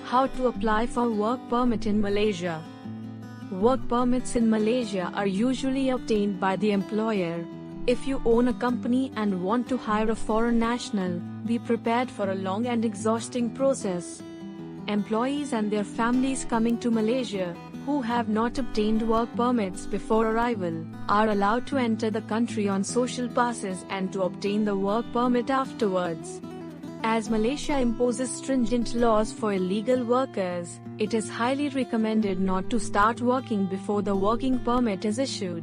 How to apply for work permit in Malaysia. Work permits in Malaysia are usually obtained by the employer. If you own a company and want to hire a foreign national, be prepared for a long and exhausting process. Employees and their families coming to Malaysia, who have not obtained work permits before arrival, are allowed to enter the country on social passes and to obtain the work permit afterwards. As Malaysia imposes stringent laws for illegal workers, it is highly recommended not to start working before the working permit is issued.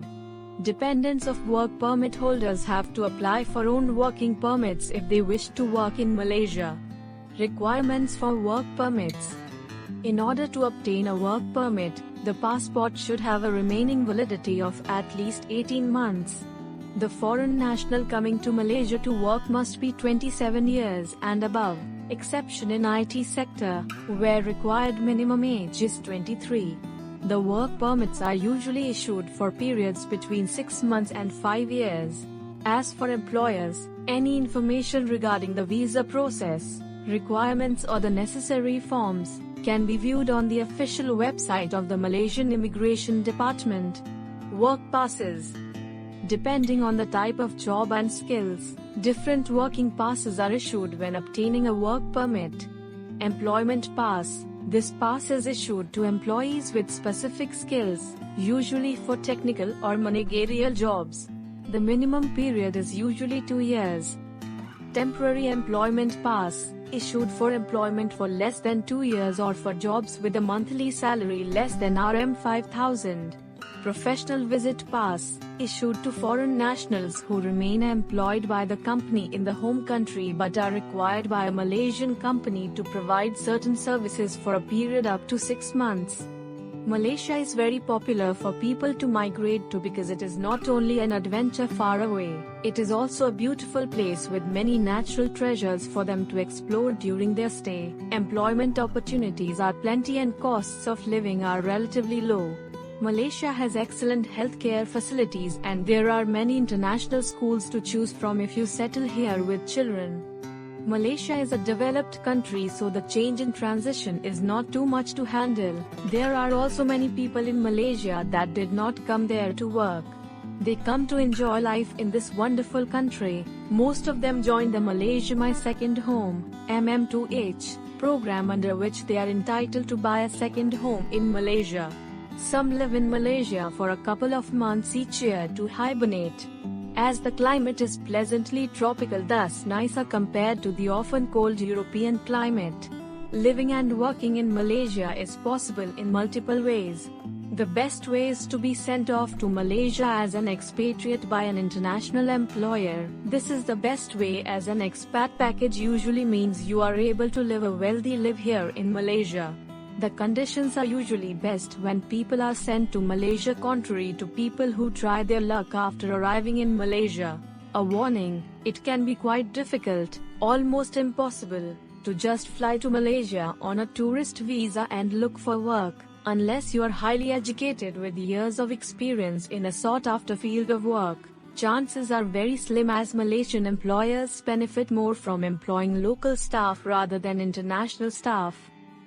Dependents of work permit holders have to apply for own working permits if they wish to work in Malaysia. Requirements for work permits. In order to obtain a work permit, the passport should have a remaining validity of at least 18 months. The foreign national coming to Malaysia to work must be 27 years and above, exception in IT sector, where required minimum age is 23. The work permits are usually issued for periods between 6 months and 5 years. As for employers, any information regarding the visa process, requirements or the necessary forms, can be viewed on the official website of the Malaysian Immigration Department. Work passes. Depending on the type of job and skills, different working passes are issued when obtaining a work permit. Employment pass. This pass is issued to employees with specific skills, usually for technical or managerial jobs. The minimum period is usually 2 years. Temporary employment pass, issued for employment for less than 2 years or for jobs with a monthly salary less than RM5,000. Professional visit pass, issued to foreign nationals who remain employed by the company in the home country but are required by a Malaysian company to provide certain services for a period up to 6 months. Malaysia is very popular for people to migrate to because it is not only an adventure far away, it is also a beautiful place with many natural treasures for them to explore during their stay. Employment opportunities are plenty and costs of living are relatively low. Malaysia has excellent healthcare facilities and there are many international schools to choose from if you settle here with children. Malaysia is a developed country, so the change in transition is not too much to handle. There are also many people in Malaysia that did not come there to work. They come to enjoy life in this wonderful country. Most of them joined the Malaysia My Second Home (MM2H) program, under which they are entitled to buy a second home in Malaysia. Some live in Malaysia for a couple of months each year to hibernate. As the climate is pleasantly tropical, thus nicer compared to the often cold European climate, living and working in Malaysia is possible in multiple ways. The best way is to be sent off to Malaysia as an expatriate by an international employer. This is the best way, as an expat package usually means you are able to live a wealthy life here in Malaysia. The conditions are usually best when people are sent to Malaysia, contrary to people who try their luck after arriving in Malaysia. A warning: it can be quite difficult, almost impossible, to just fly to Malaysia on a tourist visa and look for work, unless you are highly educated with years of experience in a sought-after field of work. Chances are very slim, as Malaysian employers benefit more from employing local staff rather than international staff.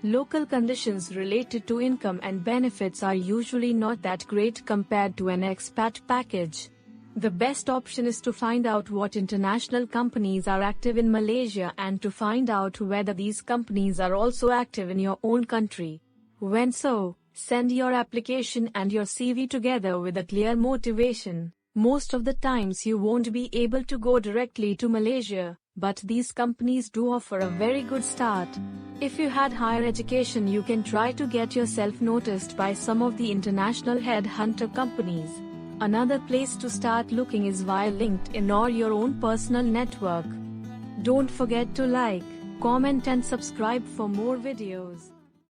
Local conditions related to income and benefits are usually not that great compared to an expat package. The best option is to find out what international companies are active in Malaysia and to find out whether these companies are also active in your own country. When so, send your application and your CV together with a clear motivation. Most of the times you won't be able to go directly to Malaysia, but these companies do offer a very good start. If you had higher education, you can try to get yourself noticed by some of the international headhunter companies. Another place to start looking is via LinkedIn or your own personal network. Don't forget to like, comment and subscribe for more videos.